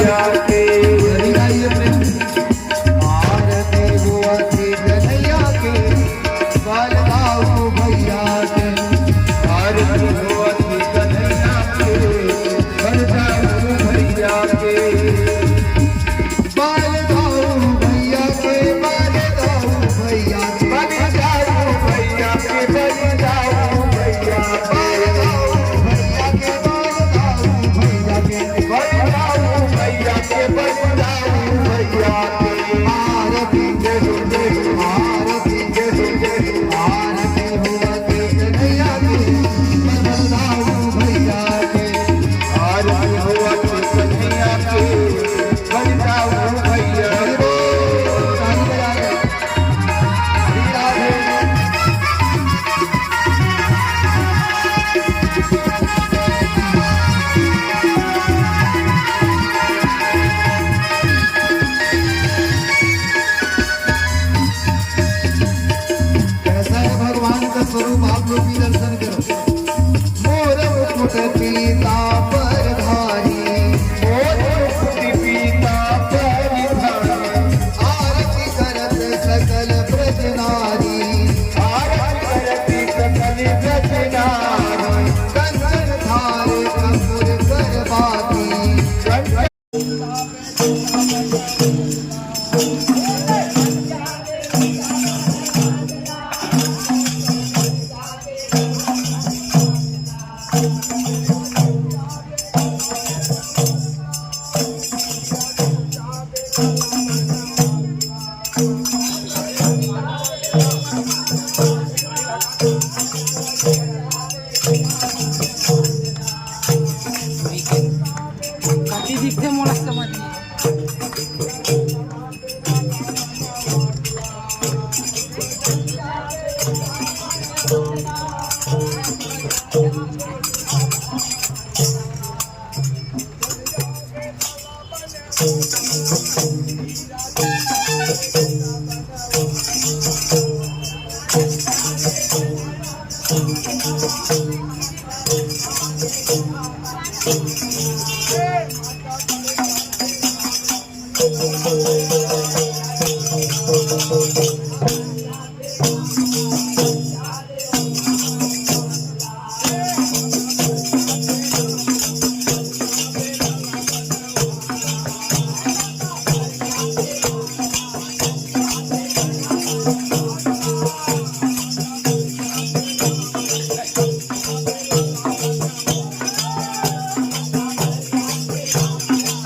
भैया के आरती हो अति कन्हैया के बाल गाओ भैया के आरती हो अति कन्हैया के बाल गाओ भैया के बाल गाओ भैया के बाल गाओ भैया के बाल गाओ भैया के बाल गाओ भैया बाल गाओ भैया के बाल गाओ भैया के बाल गाओ भैया के बाल गाओ भैया के आरती के सुनते आरती के सुनते आरती हो अति कन्हैया के बाल गाओ भैया के आरती हो अति कन्हैया के बाल गाओ भैया के कैसा है भगवान का स्वरूप आप लोग भी दर्शन करो। मोर मुकुट पीतांबर धारी मोर मुकुट पीतांबर धारी आरती करत सकल ब्रज नारी आरती करत सकल ब्रज नारी कंचन धारे कपूर कर बाती काठी दिखते मोलाच समाधी